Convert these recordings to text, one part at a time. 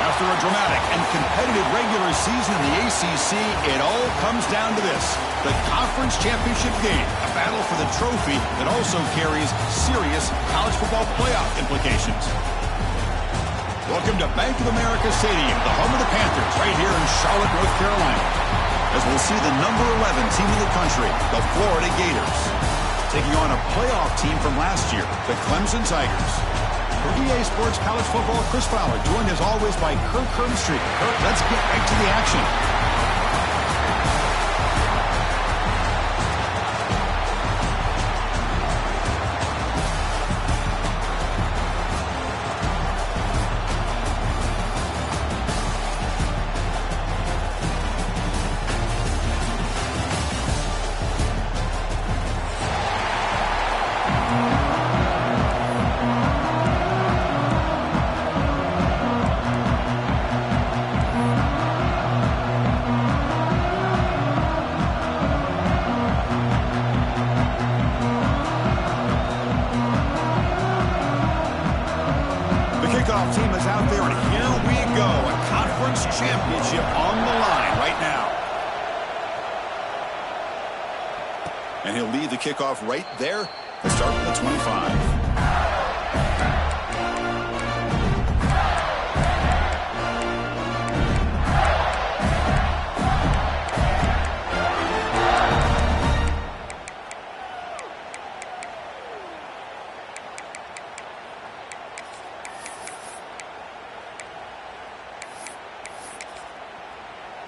After a dramatic and competitive regular season in the ACC, it all comes down to this: the conference championship game, a battle for the trophy that also carries serious college football playoff implications. Welcome to Bank of America Stadium, the home of the Panthers, right here in Charlotte, North Carolina, as we'll see the number 11 team in the country, the Florida Gators, taking on a playoff team from last year, the Clemson Tigers. For EA Sports College Football, Chris Fowler, joined as always by Kirk Herbstreit. Kirk, let's get right to the action. Kickoff team is out there, and here we go. A conference championship on the line right now. And he'll lead the kickoff right there to start the 25.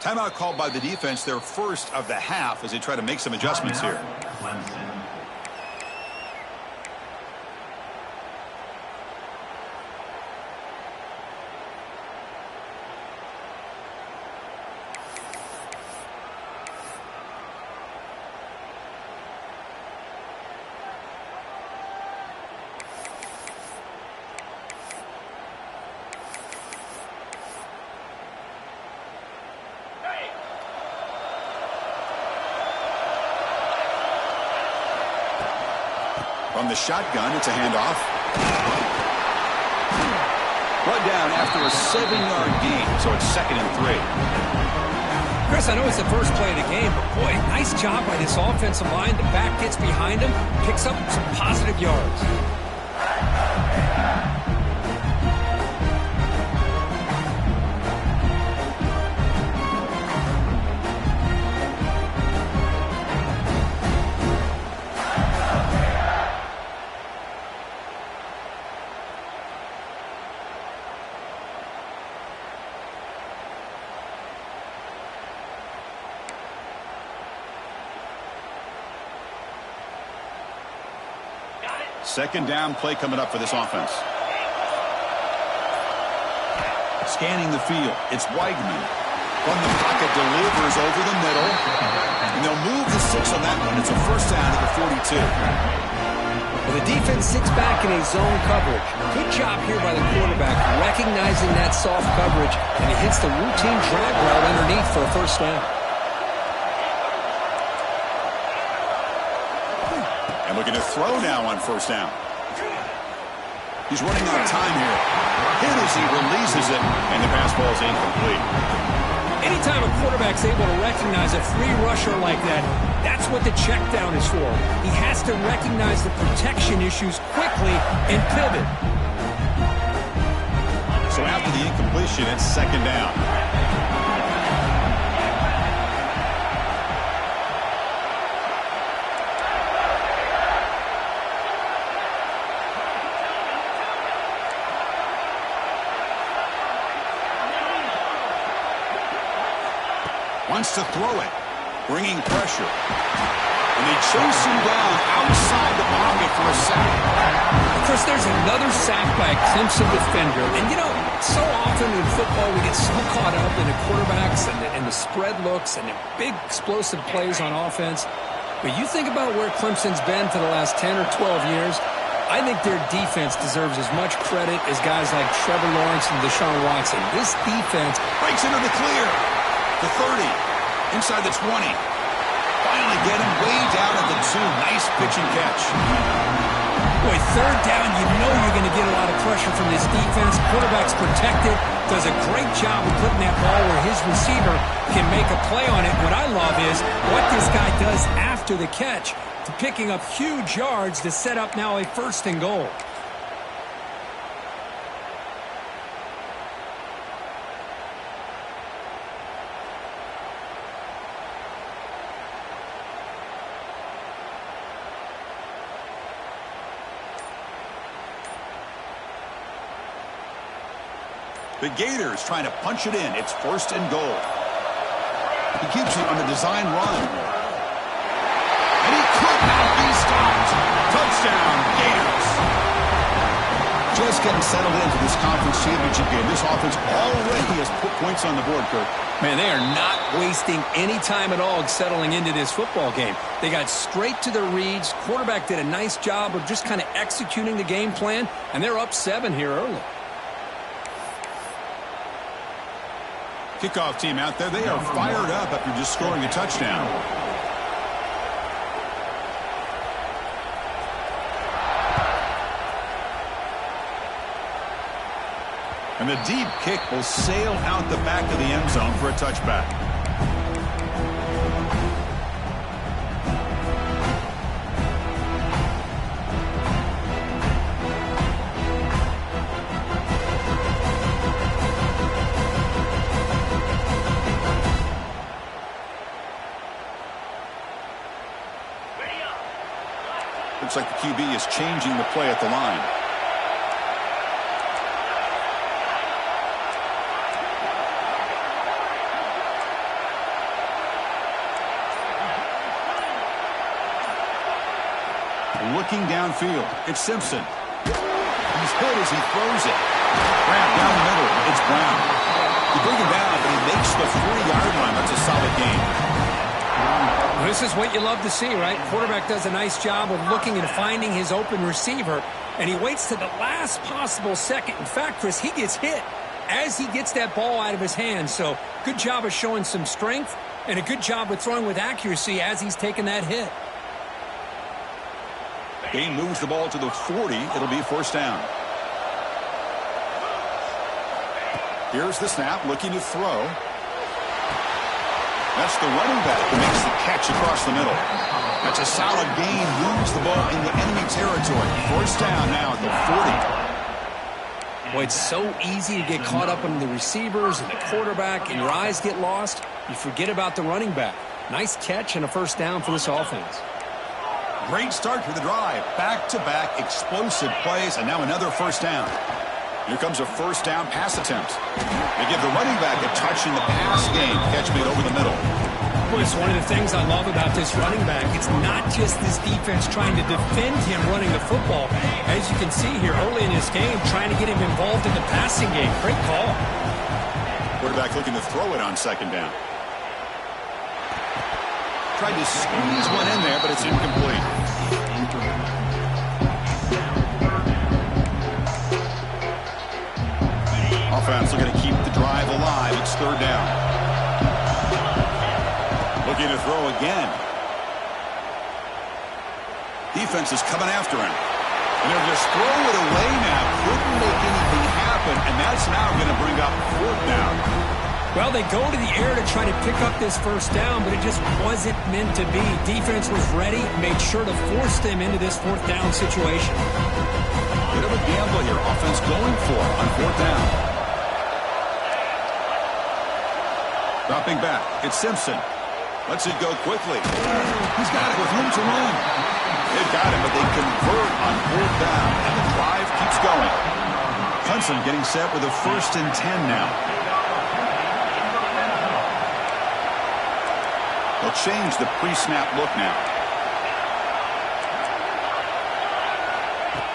Timeout called by the defense, their first of the half, as they try to make some adjustments here. From the shotgun, it's a handoff. Brought down after a 7-yard gain, so it's 2nd and 3. Chris, I know it's the first play of the game, but boy, nice job by this offensive line. The back gets behind him, picks up some positive yards. Second down play coming up for this offense. Scanning the field, it's Weigman. From the pocket, delivers over the middle. And they'll move the 6 on that one. It's a first down at the 42. Well, the defense sits back in a zone coverage. Good job here by the quarterback, recognizing that soft coverage, and he hits the routine drag route underneath for a first down. And looking to throw now on first down. He's running out of time here. Hit as he releases it, and the pass ball is incomplete. Anytime a quarterback's able to recognize a free rusher like that, that's what the check down is for. He has to recognize the protection issues quickly and pivot. So after the incompletion, it's second down. Wants to throw it, bringing pressure. And they chase him down outside the pocket for a sack. Chris, there's another sack by a Clemson defender. And, you know, so often in football we get so caught up in the quarterbacks and the spread looks and the big explosive plays on offense. But you think about where Clemson's been for the last 10 or 12 years, I think their defense deserves as much credit as guys like Trevor Lawrence and Deshaun Watson. This defense breaks into the clear. The 30, inside the 20. Finally get him way down at the 2. Nice pitch and catch. Boy, third down, you know you're going to get a lot of pressure from this defense. Quarterback's protected, does a great job of putting that ball where his receiver can make a play on it. What I love is what this guy does after the catch, to picking up huge yards to set up now a 1st and goal. The Gators trying to punch it in. It's 1st and goal. He keeps it on the design run. And he could not be stopped. Touchdown, Gators. Just getting settled into this conference championship game. This offense already has put points on the board, Kirk. Man, they are not wasting any time at all settling into this football game. They got straight to their reads. Quarterback did a nice job of just kind of executing the game plan, and they're up 7 here early. Kickoff team out there. They are fired up after just scoring a touchdown. And the deep kick will sail out the back of the end zone for a touchback. Looks like the QB is changing the play at the line. Looking downfield, it's Simpson. He's hit as he throws it. Grab down the middle, it's Brown. You bring him down, but he makes the 40-yard line. That's a solid gain. Well, this is what you love to see, right? Quarterback does a nice job of looking and finding his open receiver, and he waits to the last possible second. In fact, Chris, he gets hit as he gets that ball out of his hands. So good job of showing some strength and a good job of throwing with accuracy as he's taking that hit. Gain moves the ball to the 40. It'll be 1st down. Here's the snap, looking to throw. That's the running back who makes the catch across the middle. That's a solid gain. Moves the ball in the enemy territory. 1st down now at the 40. Boy, it's so easy to get caught up in the receivers and the quarterback, and your eyes get lost. You forget about the running back. Nice catch and a 1st down for this offense. Great start to the drive. Back-to-back explosive plays, and now another 1st down. Here comes a 1st down pass attempt. They give the running back a touch in the pass game. Catch made over the middle. Boy, it's one of the things I love about this running back. It's not just this defense trying to defend him running the football. As you can see here early in this game, trying to get him involved in the passing game. Great call. Quarterback looking to throw it on 2nd down. Tried to squeeze one in there, but it's incomplete. Offense looking to keep the drive alive. It's 3rd down. Looking to throw again. Defense is coming after him. And they'll just throw it away now. Couldn't make anything happen, and that's now going to bring up 4th down. Well, they go to the air to try to pick up this 1st down, but it just wasn't meant to be. Defense was ready, made sure to force them into this 4th down situation. Bit of a gamble here. Offense going for it on 4th down. Dropping back. It's Simpson. Lets it go quickly. He's got it with room to run. They've got it, but they convert on 4th down, and the drive keeps going. Clemson getting set with a 1st and 10 now. They'll change the pre-snap look now.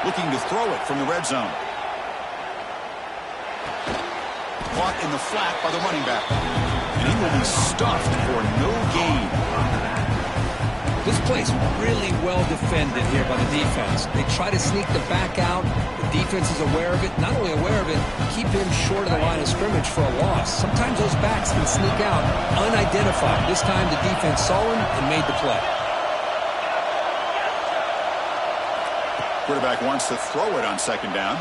Looking to throw it from the red zone. Caught in the flat by the running back. And he will be stuffed for no gain. This play's really well defended here by the defense. They try to sneak the back out. The defense is aware of it. Not only aware of it, keep him short of the line of scrimmage for a loss. Sometimes those backs can sneak out unidentified. This time the defense saw him and made the play. Quarterback wants to throw it on 2nd down.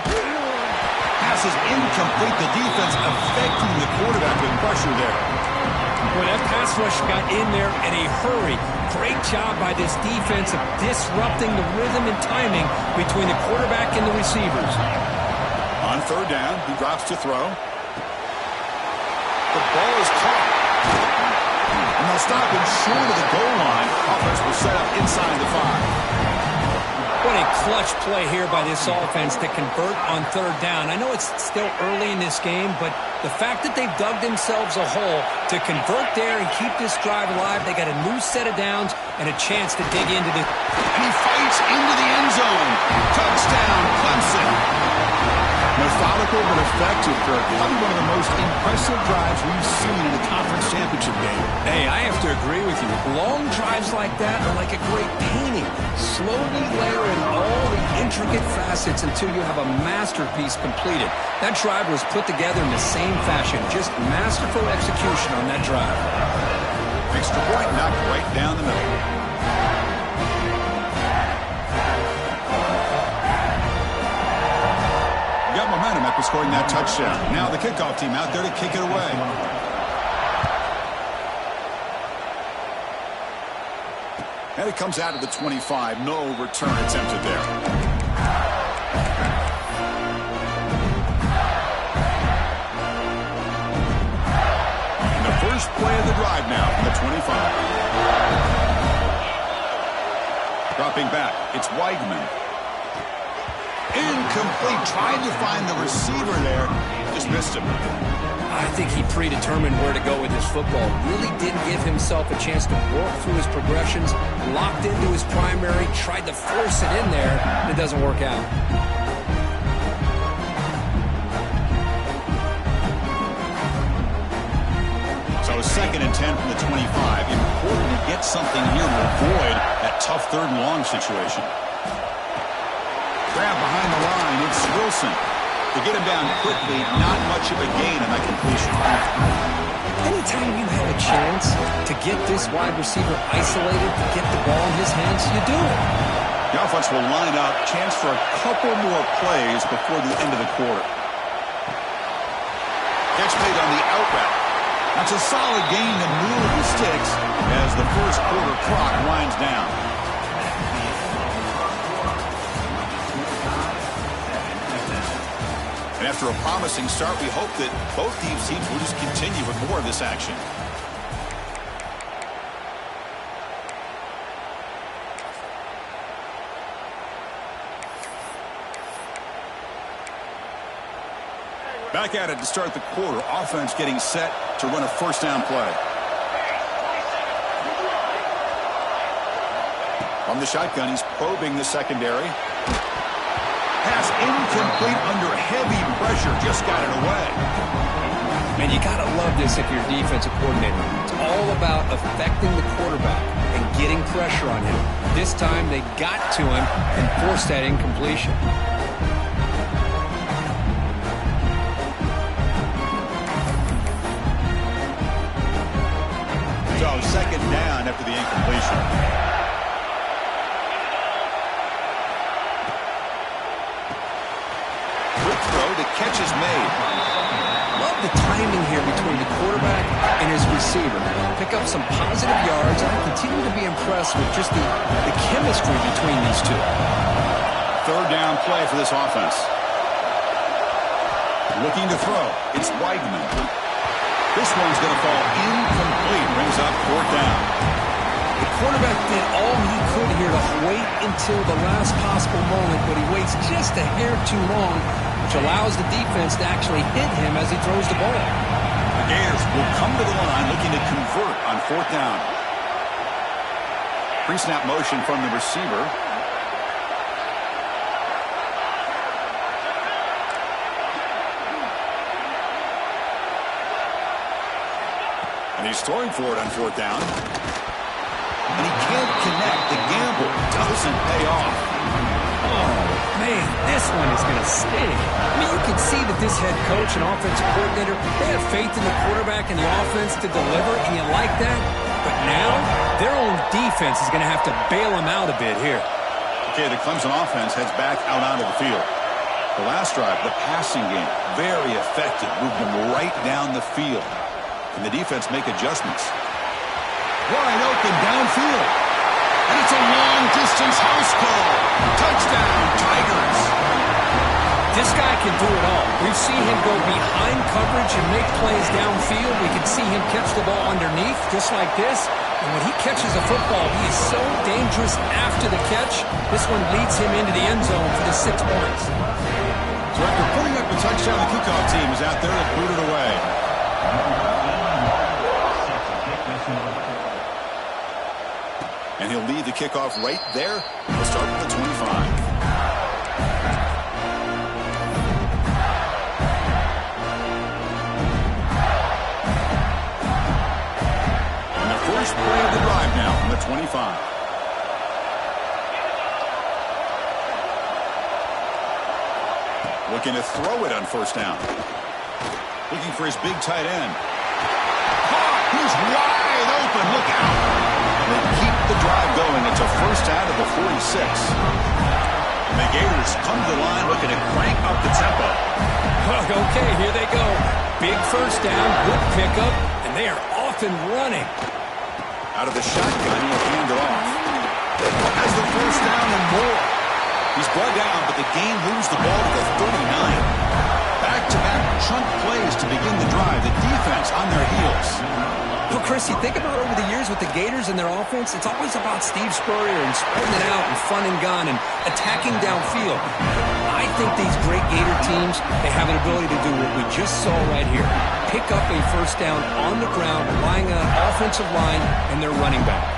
Pass is incomplete. The defense affecting the quarterback with pressure there. Boy, that pass rush got in there in a hurry. Great job by this defense of disrupting the rhythm and timing between the quarterback and the receivers. On 3rd down, he drops to throw. The ball is caught. And they'll stop him short of the goal line. Offense will set up inside the 5. What a clutch play here by this offense to convert on third down. I know it's still early in this game, but the fact that they've dug themselves a hole to convert there and keep this drive alive, they got a new set of downs and a chance to dig into the... And he fights into the end zone. Touchdown, Clemson. Methodical but effective, Kirk. Probably one of the most impressive drives we've seen in a conference championship game. Hey, I have to agree with you. Long drives like that are like a great painting. Slowly layer in all the intricate facets until you have a masterpiece completed. That drive was put together in the same fashion. Just masterful execution on that drive. Extra point knocked right down the middle. Got momentum after scoring that touchdown. Now the kickoff team out there to kick it away. And it comes out of the 25. No return attempted there. And the first play of the drive now from the 25. Dropping back, it's Weidman. Incomplete. Tried to find the receiver there. Just missed him. I think he predetermined where to go with his football. Really didn't give himself a chance to work through his progressions. Locked into his primary. Tried to force it in there. And it doesn't work out. So 2nd and 10 from the 25. Important to get something here to avoid that tough 3rd and long situation. Grab behind the line, it's Wilson. To get him down quickly, not much of a gain on that completion. Anytime you have a chance to get this wide receiver isolated, to get the ball in his hands, you do it. The offense will line up, chance for a couple more plays before the end of the quarter. Catch made on the out route. That's a solid gain to move the sticks as the first quarter clock winds down. And after a promising start, we hope that both these teams will just continue with more of this action. Back at it to start the quarter. Offense getting set to run a first down play. From the shotgun, he's probing the secondary. Pass incomplete under heavy pressure. Just got it away. And you got to love this if you're a defensive coordinator. It's all about affecting the quarterback and getting pressure on him. This time they got to him and forced that incompletion. So 2nd down after the incompletion. Catch is made. Love the timing here between the quarterback and his receiver. Pick up some positive yards, and I continue to be impressed with just the chemistry between these two. 3rd down play for this offense. Looking to throw. It's Weidman. This one's going to fall incomplete. Brings up 4th down. The quarterback did all he could here to wait until the last possible moment, but he waits just a hair too long, which allows the defense to actually hit him as he throws the ball. The Gators will come to the line looking to convert on 4th down. Pre-snap motion from the receiver. And he's throwing for it on 4th down. And he can't connect. The gamble doesn't pay off. Oh, man, this one is going to sting. I mean, you can see that this head coach and offensive coordinator, they have faith in the quarterback and the offense to deliver, and you like that. But now, their own defense is going to have to bail them out a bit here. Okay, the Clemson offense heads back out onto the field. The last drive, the passing game, very effective. Moved them right down the field. And the defense make adjustments. Wide open downfield. And it's a long-distance house call. Touchdown, Tigers. This guy can do it all. We've seen him go behind coverage and make plays downfield. We can see him catch the ball underneath, just like this. And when he catches a football, he is so dangerous after the catch. This one leads him into the end zone for the 6 points. So after putting up a touchdown, the kickoff team is out there to boot it away. And he'll lead the kickoff right there. He'll start with the 25. First play of the drive now from the 25. Looking to throw it on first down. Looking for his big tight end. He's wide open. Look out. And they keep the drive going. It's a first down at the 46. And the Gators come to the line looking to crank up the tempo. Okay, here they go. Big first down, good pickup, and they are off and running. Out of the shotgun, he'll hand it off. Has the first down and more. He's brought down, but the game moves the ball to the 39. Back-to-back chunk plays to begin the drive. The defense on their heels. Well, Chris, you think about over the years with the Gators and their offense, it's always about Steve Spurrier and spreading it out and fun and gun and attacking downfield. I think these great Gator teams, they have an ability to do what we just saw right here. Pick up a first down on the ground, relying on an offensive line and their running back.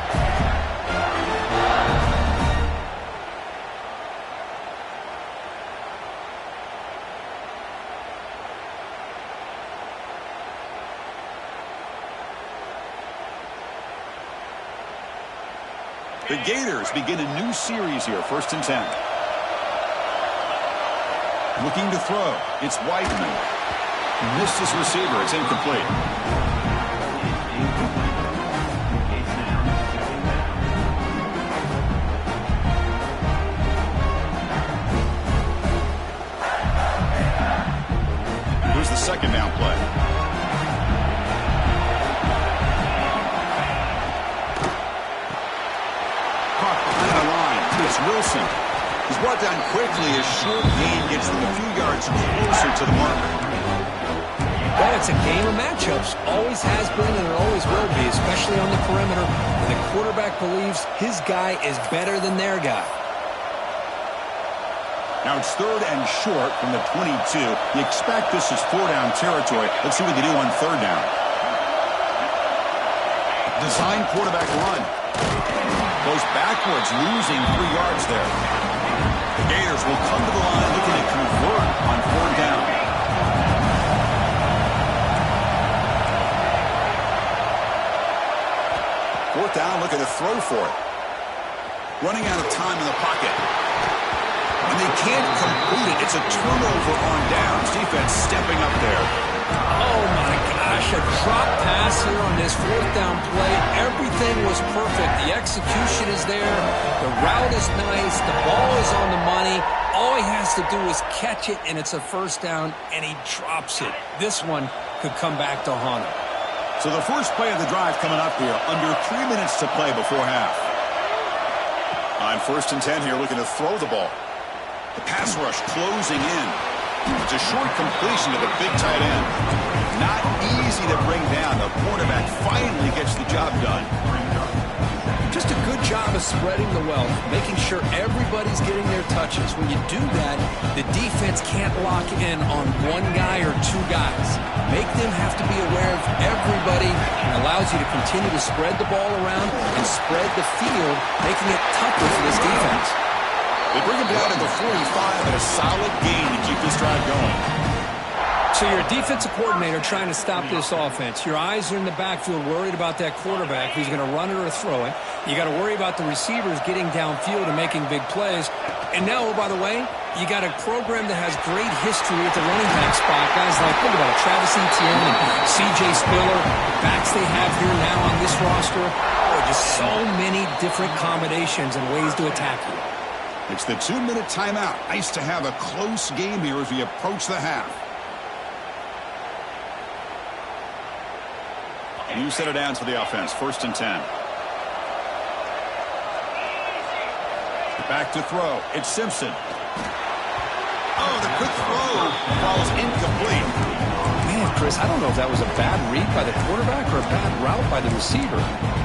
The Gators begin a new series here, 1st and 10. Looking to throw. It's Weidman. Missed his receiver. It's incomplete. Here's the second down play. Caught behind the line. It's Wilson. He's brought down quickly as short gain gets them a few yards closer to the marker. Well, it's a game of matchups. Always has been and it always will be, especially on the perimeter, where the quarterback believes his guy is better than their guy. Now it's 3rd and short from the 22. You expect this is 4-down territory. Let's see what they do on 3rd down. Design quarterback run. Goes backwards, losing 3 yards there. The Gators will come to the line looking to convert on 4th down. Fourth down, looking to throw for it. Running out of time in the pocket. And they can't complete it. It's a turnover on downs. Defense stepping up there. Oh, my gosh. A drop pass here on this 4th down play. Everything was perfect. The execution is there. The route is nice. The ball is on the money. All he has to do is catch it, and it's a first down, and he drops it. This one could come back to haunt him. So the first play of the drive coming up here. Under 3 minutes to play before half. On 1st and 10 here, looking to throw the ball. The pass rush closing in. It's a short completion to the big tight end. Not easy to bring down. The quarterback finally gets the job done. Just a good job of spreading the wealth, making sure everybody's getting their touches. When you do that, the defense can't lock in on one guy or 2 guys. Make them have to be aware of everybody, and allows you to continue to spread the ball around and spread the field, making it tougher for this defense. They bring him down to the 45 and a solid gain to keep this drive going. So you're a defensive coordinator trying to stop this offense. Your eyes are in the backfield worried about that quarterback who's going to run it or throw it. You got to worry about the receivers getting downfield and making big plays. And now, oh, by the way, you got a program that has great history at the running back spot. Guys like, think about it, Travis Etienne and C.J. Spiller, the backs they have here now on this roster. Oh, just so many different combinations and ways to attack you. It's the 2-minute timeout. Nice to have a close game here as we approach the half. You set it down to the offense. 1st and 10. Back to throw. It's Simpson. Oh, the quick throw falls incomplete. Man, Chris, I don't know if that was a bad read by the quarterback or a bad route by the receiver.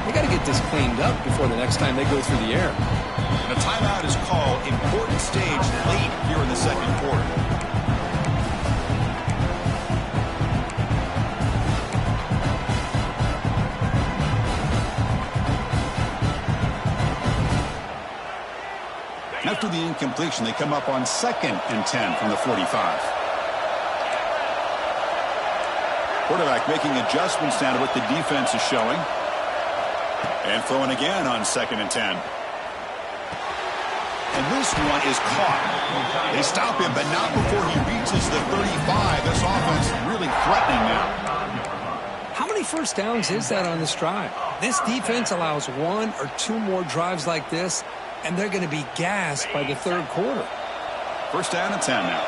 They got to get this cleaned up before the next time they go through the air. And a timeout is called. Important stage late here in the second quarter. After the incompletion, they come up on 2nd and 10 from the 45. Quarterback making adjustments down to what the defense is showing. And throwing again on 2nd and 10. And this one is caught. They stop him, but not before he reaches the 35. This offense really threatening now. How many first downs is that on this drive? This defense allows 1 or 2 more drives like this, and they're going to be gassed by the third quarter. 1st down and 10 now.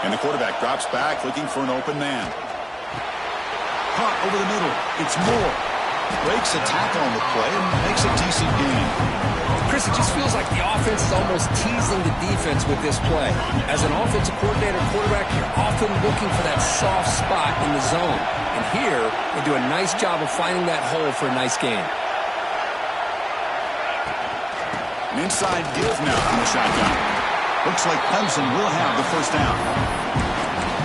And the quarterback drops back looking for an open man. Caught over the middle. It's Moore. Breaks a tackle on the play and makes a decent gain. Chris, it just feels like the offense is almost teasing the defense with this play. As an offensive coordinator quarterback, you're often looking for that soft spot in the zone. And here, they do a nice job of finding that hole for a nice gain. An inside give now from the shotgun. Looks like Clemson will have the 1st down.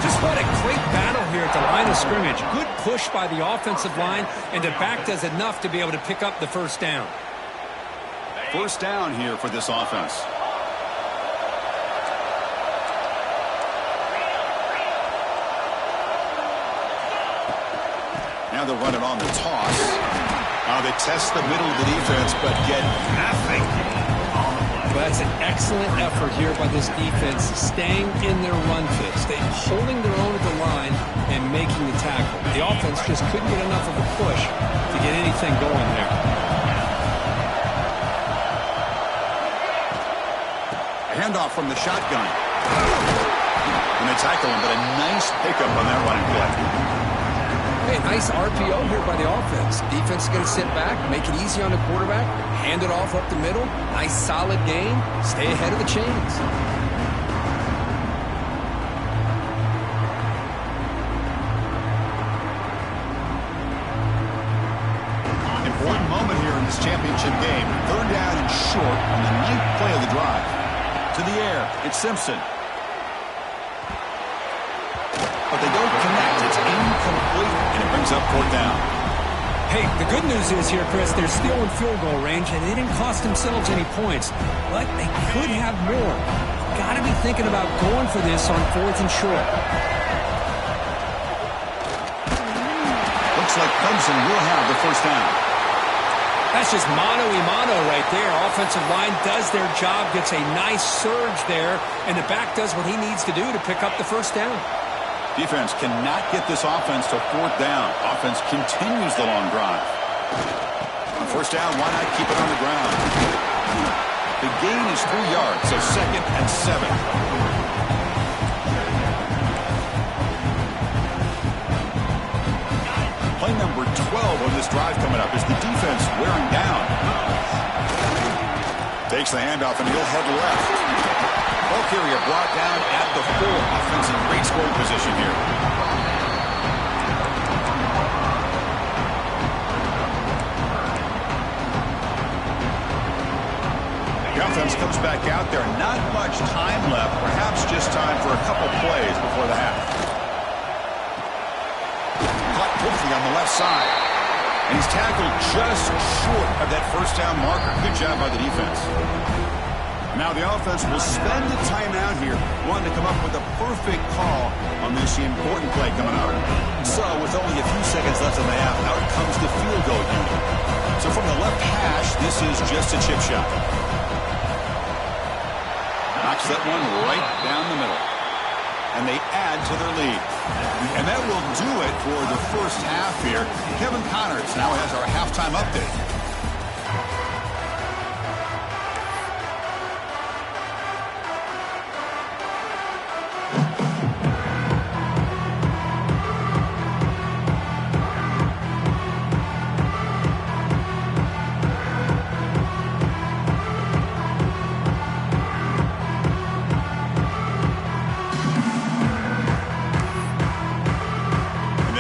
Just what a great battle here at the line of scrimmage. Good push by the offensive line, and the back does enough to be able to pick up the 1st down. 1st down here for this offense. Now they'll run it on the toss. Now they test the middle of the defense, but get nothing. Well, that's an excellent effort here by this defense, staying in their run fit, holding their own at the line and making the tackle. The offense just couldn't get enough of a push to get anything going there. A handoff from the shotgun. And they tackle him, but a nice pickup on that running play. Hey, nice RPO here by the offense. Defense is going to sit back, make it easy on the quarterback, hand it off up the middle. Nice solid gain. Stay ahead of the chains. Important moment here in this championship game. 3rd down and short on the 9th play of the drive. To the air, it's Simpson. But they don't connect. It's incomplete, and it brings up 4th down. Hey, the good news is here, Chris, they're still in field goal range, and they didn't cost themselves any points. But they could have more. Got to be thinking about going for this on 4th and short. Looks like Clemson will have the 1st down. That's just mano-a-mano right there. Offensive line does their job, gets a nice surge there, and the back does what he needs to do to pick up the 1st down. Defense cannot get this offense to 4th down. Offense continues the long drive. On 1st down, why not keep it on the ground? The gain is 3 yards, so 2nd and 7. Play number 12 on this drive coming up is the defense wearing down. Takes the handoff and he'll head left. Ball carrier brought down at the 4. Offense in great scoring position here. The offense comes back out there. Not much time left. Perhaps just time for a couple plays before the half. Caught quickly on the left side. And he's tackled just short of that 1st down marker. Good job by the defense. Now the offense will spend the timeout here, wanting to come up with a perfect call on this important play coming up. So with only a few seconds left in the half, out comes the field goal unit. So from the left hash, this is just a chip shot. Knocks that one right down the middle. And they add to their lead. And that will do it for the 1st half here. Kevin Connors now has our halftime update.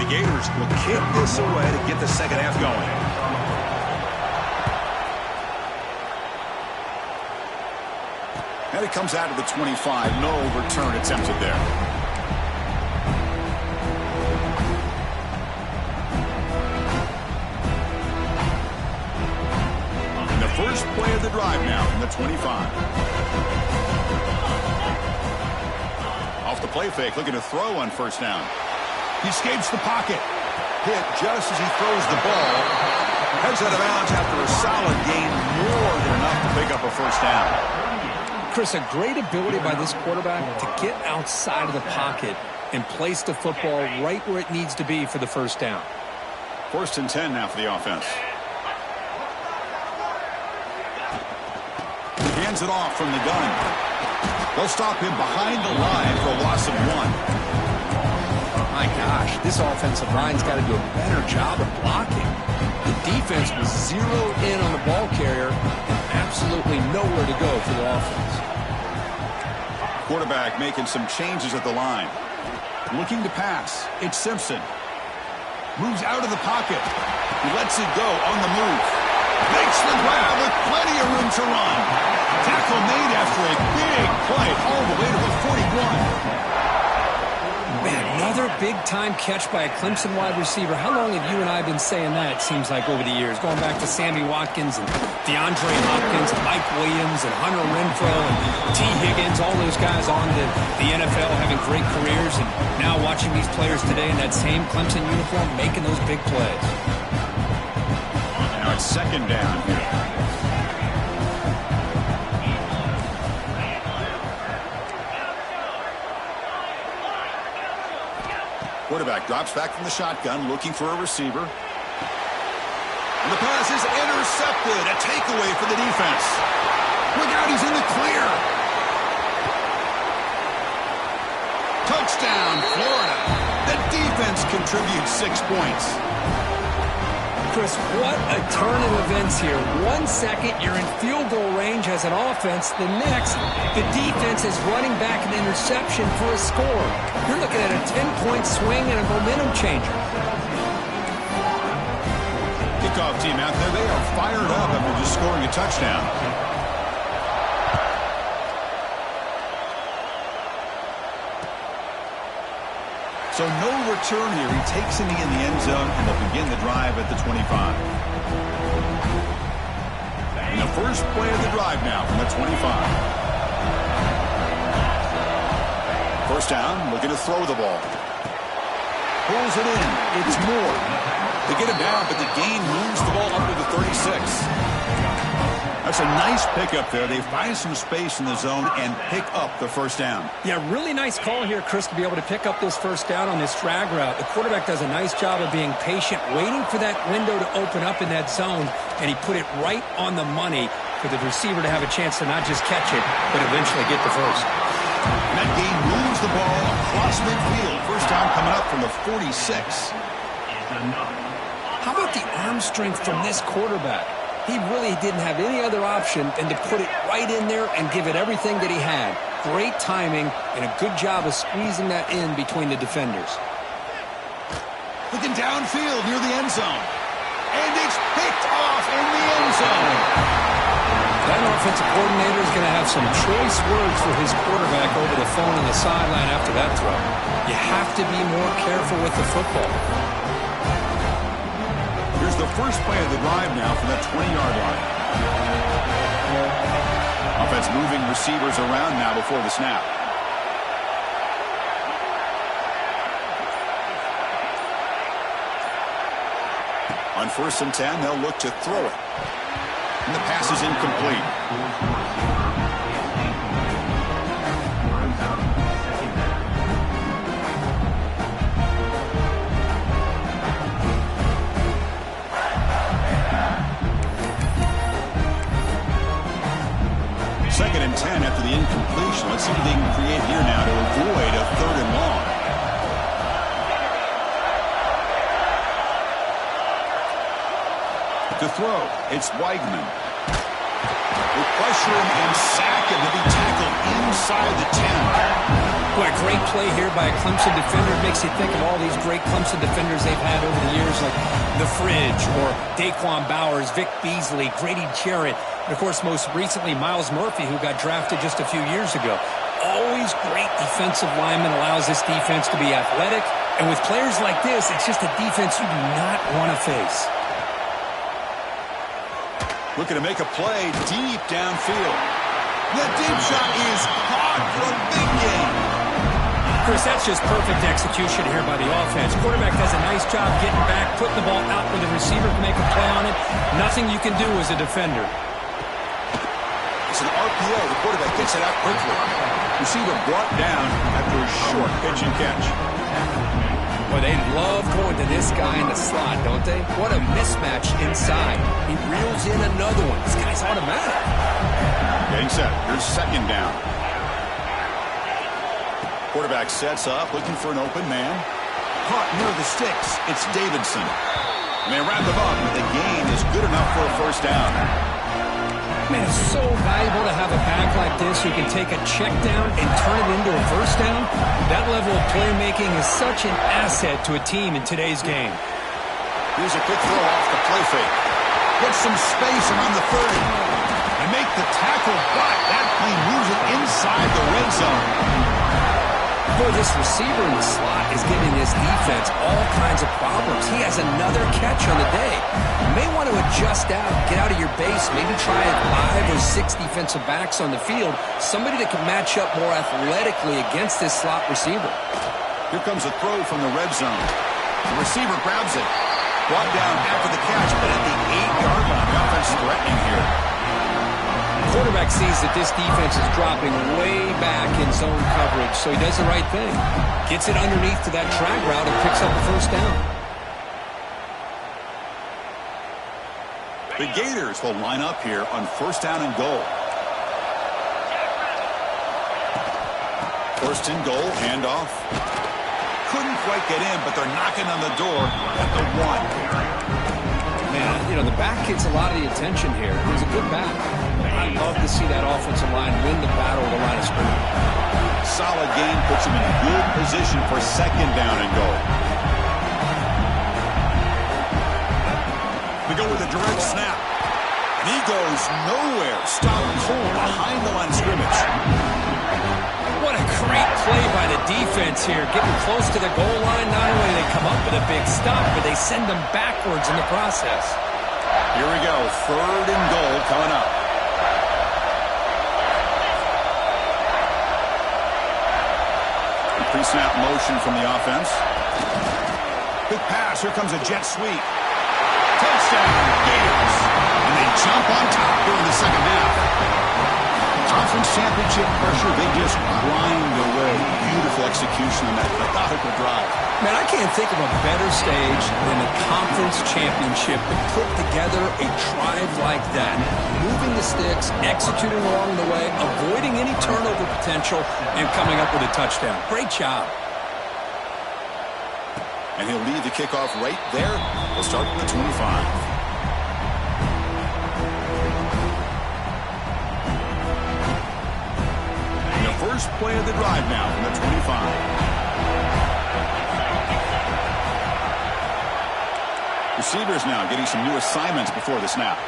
The Gators will kick this away to get the second half going. And it comes out to the 25. No return attempted there. And the first play of the drive now from the 25. Off the play fake, looking to throw on first down. He escapes the pocket. Hit just as he throws the ball. Heads out of bounds after a solid gain, more than enough to pick up a first down. Chris, a great ability by this quarterback to get outside of the pocket and place the football right where it needs to be for the first down. 1st and 10 now for the offense. He hands it off from the gun. They'll stop him behind the line for a loss of 1. My gosh, this offensive line's got to do a better job of blocking. The defense was zeroed in on the ball carrier and absolutely nowhere to go for the offense. Quarterback making some changes at the line. Looking to pass. It's Simpson. Moves out of the pocket. He lets it go on the move. Makes the grab with plenty of room to run. Tackle made after a big play all the way to the 41. Man, another big-time catch by a Clemson wide receiver. How long have you and I been saying that, it seems like, over the years? Going back to Sammy Watkins and DeAndre Hopkins and Mike Williams and Hunter Renfrow and T. Higgins, all those guys on to the NFL having great careers, and now watching these players today in that same Clemson uniform making those big plays. Now it's 2nd down here. Quarterback drops back from the shotgun, looking for a receiver. And the pass is intercepted. A takeaway for the defense. Look out, he's in the clear. Touchdown, Florida. The defense contributes 6 points. Chris, what a turn of events here. 1 second, you're in field goal range as an offense. The next, the defense is running back an interception for a score. You're looking at a 10-point swing and a momentum changer. Kickoff team out there, they are fired up after just scoring a touchdown. So no return here. He takes it in the end zone, and they'll begin the drive at the 25. And the first play of the drive now from the 25. First down, looking to throw the ball. Pulls it in. It's Moore. They get him down, but the gain moves the ball up to the 36. That's a nice pickup there. They find some space in the zone and pick up the first down. Yeah, really nice call here, Chris, to be able to pick up this first down on this drag route. The quarterback does a nice job of being patient, waiting for that window to open up in that zone, and he put it right on the money for the receiver to have a chance to not just catch it, but eventually get the first. And that gain moves the ball across midfield. First time coming up from the 46. How about the arm strength from this quarterback? He really didn't have any other option than to put it right in there and give it everything that he had. Great timing and a good job of squeezing that in between the defenders. Looking downfield near the end zone. And it's picked off in the end zone. That offensive coordinator is going to have some choice words for his quarterback over the phone on the sideline after that throw. You have to be more careful with the football. Here's the first play of the drive now from that 20-yard line. Offense moving receivers around now before the snap. On 1st and 10, they'll look to throw it. And the pass is incomplete. Second and 10 after the incompletion. Let's see what they can create here now to avoid a 3rd and long. To throw, it's Weigman. They pressure him and sack him to be tackled inside the 10. Boy, a great play here by a Clemson defender. It makes you think of all these great Clemson defenders they've had over the years, like The Fridge or Daquan Bowers, Vic Beasley, Grady Jarrett, and, of course, most recently, Miles Murphy, who got drafted just a few years ago. Always great defensive lineman, allows this defense to be athletic. And with players like this, it's just a defense you do not want to face. Looking to make a play deep downfield. The deep shot is caught for a big gain. Chris, that's just perfect execution here by the offense. Quarterback does a nice job getting back, putting the ball out where the receiver can make a play on it. Nothing you can do as a defender. It's an RPO. The quarterback gets it out quickly. Receiver brought down after a short pitch and catch. Well, they love going to this guy in the slot, don't they? What a mismatch inside. He reels in another one. This guy's automatic. Getting set. Here's second down. Quarterback sets up, looking for an open man. Caught near the sticks. It's Davidson. And they wrap him up, but the gain is good enough for a first down. Man, it's so valuable to have a back like this who can take a check down and turn it into a first down. That level of playmaking is such an asset to a team in today's game. Here's a quick throw off the play fake. Gets some space around the 30. And make the tackle, but that plane moves it inside the red zone. Boy, this receiver in the slot is giving this defense all kinds of problems. He has another catch on the day. You may want to adjust out, get out of your base, maybe try 5 or 6 defensive backs on the field, somebody that can match up more athletically against this slot receiver. Here comes a throw from the red zone. The receiver grabs it. Brought down after the catch, but at the 8-yard line. The offense threatening here. Quarterback sees that this defense is dropping way back in zone coverage, so he does the right thing. Gets it underneath to that drag route and picks up the first down. The Gators will line up here on first down and goal. First and goal, handoff. Couldn't quite get in, but they're knocking on the door at the 1. Man, you know, the back gets a lot of the attention here. He's a good back. I'd love to see that offensive line win the battle of the line of scrimmage. Solid game puts him in good position for second down and goal. They go with a direct snap. And he goes nowhere. Stopped cold behind the line of scrimmage. What a great play by the defense here. Getting close to the goal line. Not only do they come up with a big stop, but they send them backwards in the process. Here we go. Third and goal coming up. Pre-snap motion from the offense. Quick pass. Here comes a jet sweep. Touchdown, Gators. And they jump on top here in the second half. Conference championship pressure, they just grind away. Beautiful execution on that methodical drive. Man, I can't think of a better stage than the conference championship to put together a drive like that. Moving the sticks, executing along the way, avoiding any turnover potential, and coming up with a touchdown. Great job. And he'll lead the kickoff right there. We'll start with the 25. First play of the drive now from the 25. Receivers now getting some new assignments before the snap.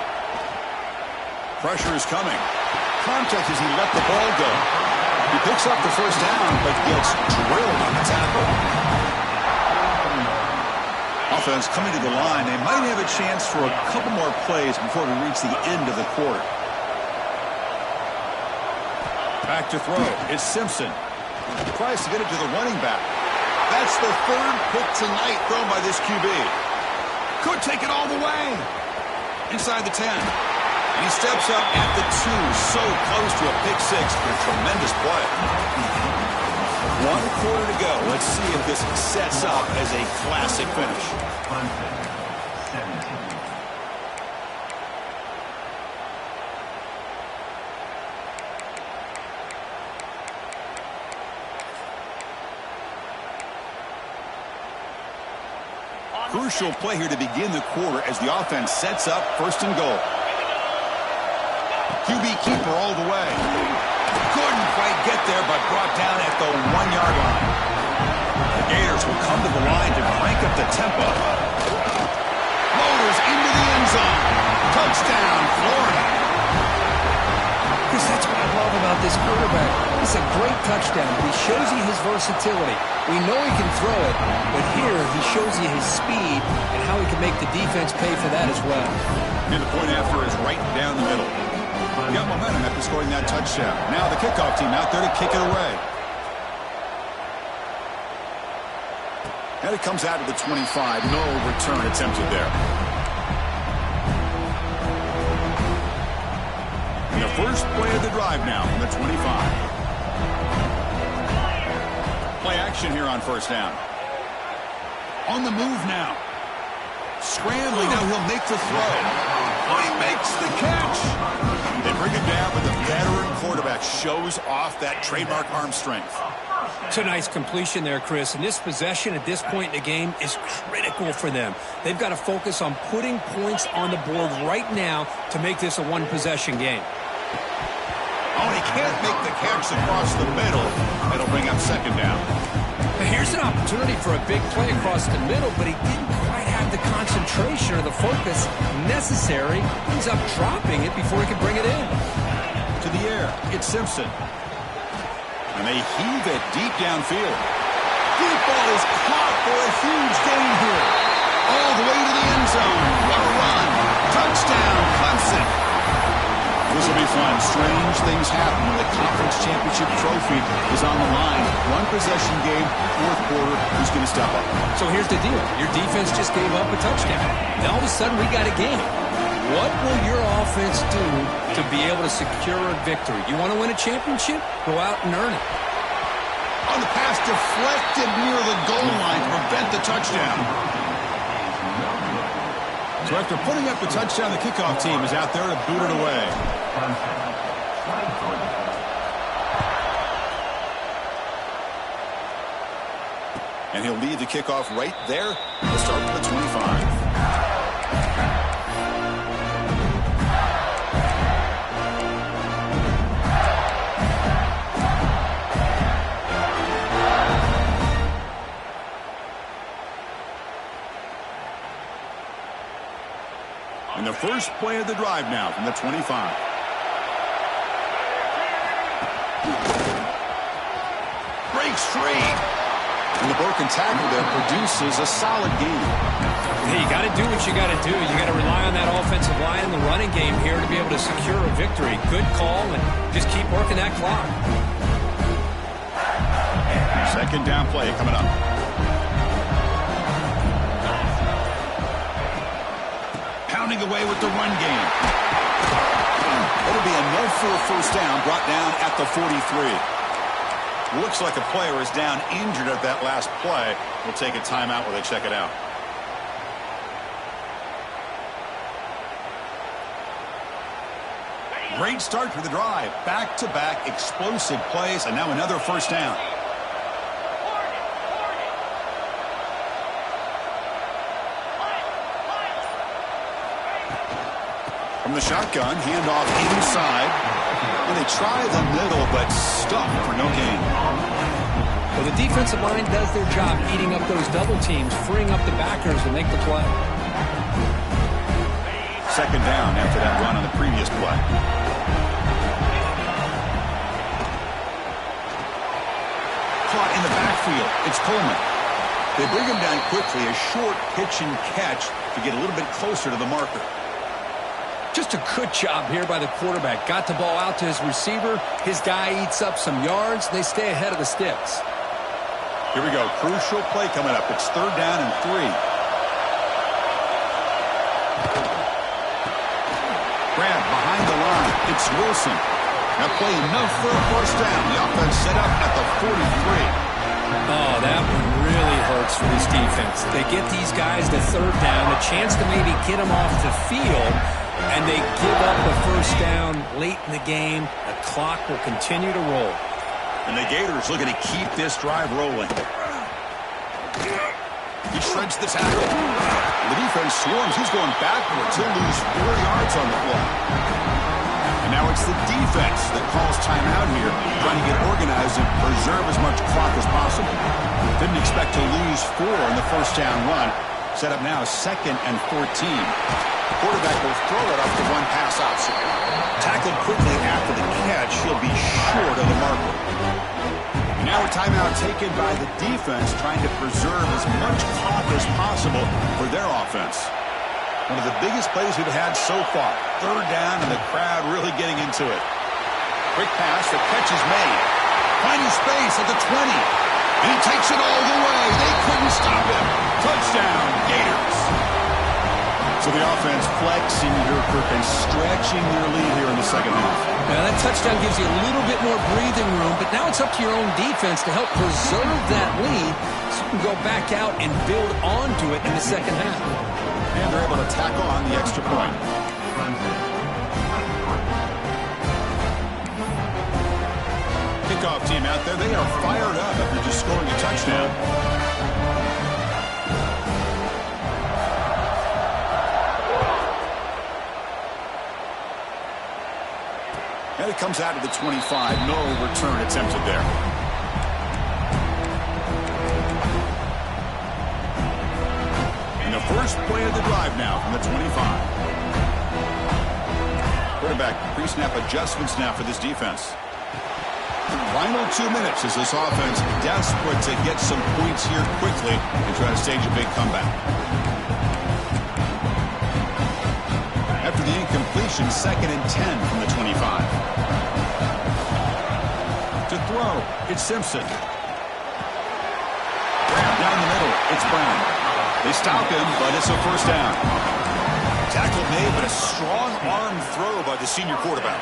Pressure is coming. Contact as he let the ball go. He picks up the first down, but gets drilled on the tackle. Offense coming to the line. They might have a chance for a couple more plays before we reach the end of the quarter. Back to throw. It's Simpson. Tries to get it to the running back. That's the third pick tonight thrown by this QB. Could take it all the way. Inside the 10. And he steps up at the 2. So close to a pick 6 for a tremendous play. 1 quarter to go. Let's see if this sets up as a classic finish. Crucial play here to begin the quarter as the offense sets up first and goal. QB keeper all the way. Couldn't quite quite get there, but brought down at the 1-yard line. The Gators will come to the line to crank up the tempo. Floaters into the end zone. Touchdown, Florida. Chris, that's what I love about this quarterback. It's a great touchdown, but he shows you his versatility. We know he can throw it, but here he shows you his speed and how he can make the defense pay for that as well. And the point after is right down the middle. He got momentum after scoring that touchdown. Now the kickoff team out there to kick it away. And it comes out to the 25. No return attempted there. And the first play of the drive now from the 25. Play action here on first down. On the move now. Scrambling. Now he'll make the throw. Oh, he makes the catch. They bring him down, but the veteran quarterback shows off that trademark arm strength. It's a nice completion there, Chris. And this possession at this point in the game is critical for them. They've got to focus on putting points on the board right now to make this a one-possession game. Oh, he can't make the catch across the middle. It'll bring up second down. Here's an opportunity for a big play across the middle, but he didn't quite have the concentration or the focus necessary. Ends up dropping it before he can bring it in. To the air, it's Simpson. And they heave it deep downfield. Deep ball is caught for a huge gain here. All the way to the end zone. What a run. Touchdown, Clemson. This will be fun. Strange things happen when the conference championship trophy is on the line. One possession game, fourth quarter. Who's going to step up? So here's the deal. Your defense just gave up a touchdown. Now all of a sudden we got a game. What will your offense do to be able to secure a victory? You want to win a championship? Go out and earn it. On the pass, deflected near the goal line to prevent the touchdown. So after putting up the touchdown, the kickoff team is out there to boot it away. And he'll lead the kickoff right there. He'll start with the 25. And the first play of the drive now from the 25. Breaks free. And the broken tackle there produces a solid gain. Hey, you got to do what you got to do. You got to rely on that offensive line in the running game here to be able to secure a victory. Good call, and just keep working that clock. Second down play coming up. Pounding away with the run game. It'll be enough for a first down, brought down at the 43. Looks like a player is down injured at that last play. We'll take a timeout while they check it out. Great start to the drive. Back-to-back explosive plays, and now another first down. From the shotgun, handoff inside. And they try the middle, but stuck for no gain. Well, the defensive line does their job eating up those double teams, freeing up the backers to make the play. Second down after that run on the previous play. Caught in the backfield. It's Coleman. They bring him down quickly. A short pitch and catch to get a little bit closer to the marker. Just a good job here by the quarterback. Got the ball out to his receiver. His guy eats up some yards. They stay ahead of the sticks. Here we go. Crucial play coming up. It's third down and 3. Grab behind the line. It's Wilson. Now play enough for a first down. The offense set up at the 43. Oh, that one really hurts for this defense. They get these guys to third down, a chance to maybe get them off the field, and they give up a first down late in the game. The clock will continue to roll. And the Gators looking to keep this drive rolling. He shreds the tackle. The defense swarms. He's going backwards. He'll lose 4 yards on the play. And now it's the defense that calls timeout here, trying to get organized and preserve as much clock as possible. Didn't expect to lose 4 in the first down run. Set up now 2nd and 14. The quarterback will throw it up to one pass option. Tackled quickly after the catch. He'll be short of the marker. And now a timeout taken by the defense, trying to preserve as much clock as possible for their offense. One of the biggest plays we've had so far. 3rd down and the crowd really getting into it. Quick pass, the catch is made. Finding space at the 20. And he takes it all the way. They couldn't stop him. Touchdown, Gators. So the offense flexing here, Kirk, and stretching their lead here in the second half. Now that touchdown gives you a little bit more breathing room, but now it's up to your own defense to help preserve that lead so you can go back out and build onto it in the second half. And they're able to tack on the extra point. Kickoff team out there, they are fired up after just scoring a touchdown. And it comes out to the 25. No return attempted there. And the first play of the drive now from the 25. Quarterback pre-snap adjustments now for this defense. Final 2 minutes as this offense desperate to get some points here quickly and try to stage a big comeback. After the incompletion, 2nd and 10 from the 25. To throw, it's Simpson. Down the middle, it's Brown. They stop him, but it's a first down. Tackle made, but a strong arm throw by the senior quarterback.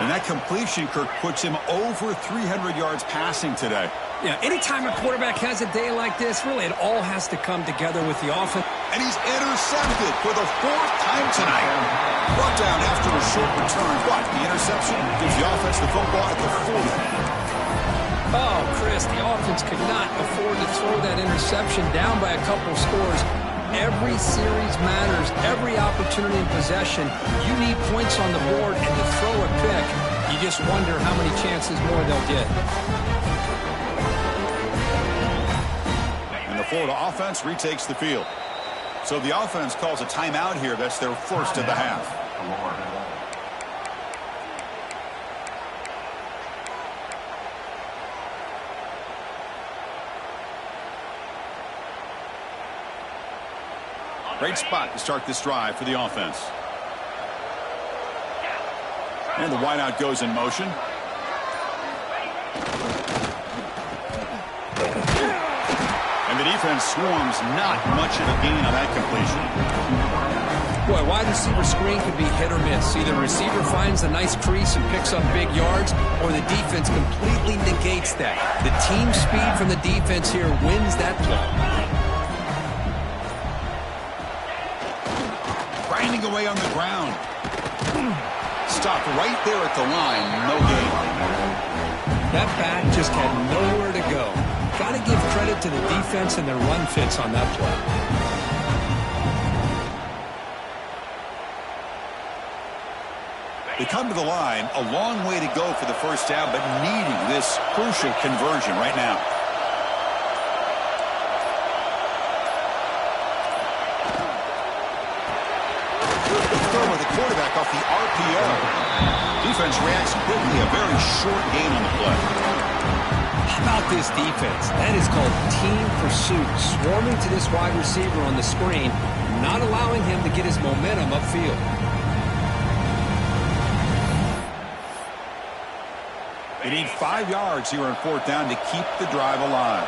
And that completion, Kirk, puts him over 300 yards passing today. Yeah, anytime a quarterback has a day like this, really it all has to come together with the offense. And he's intercepted for the 4th time tonight. Brought down after a short return, but the interception gives the offense the football at the 40. Oh, Chris, the offense could not afford to throw that interception down by a couple scores. Every series matters. Every opportunity in possession. You need points on the board, and to throw a pick, you just wonder how many chances more they'll get. And the Florida offense retakes the field. So the offense calls a timeout here. That's their first of the half. Great spot to start this drive for the offense. And the wideout goes in motion. And the defense swarms, not much of a gain on that completion. Boy, wide receiver screen could be hit or miss. Either the receiver finds a nice crease and picks up big yards, or the defense completely negates that. The team speed from the defense here wins that play. Grinding away on the ground. Stopped right there at the line. No gain. That back just had nowhere to go. Got to give credit to the defense and their run fits on that play. They come to the line, a long way to go for the first down, but needing this crucial conversion right now. Throw with the quarterback off the RPO. Defense reacts quickly, a very short gain on the play. How about this defense? That is called team pursuit. Swarming to this wide receiver on the screen, not allowing him to get his momentum upfield. They need 5 yards here on 4th down to keep the drive alive.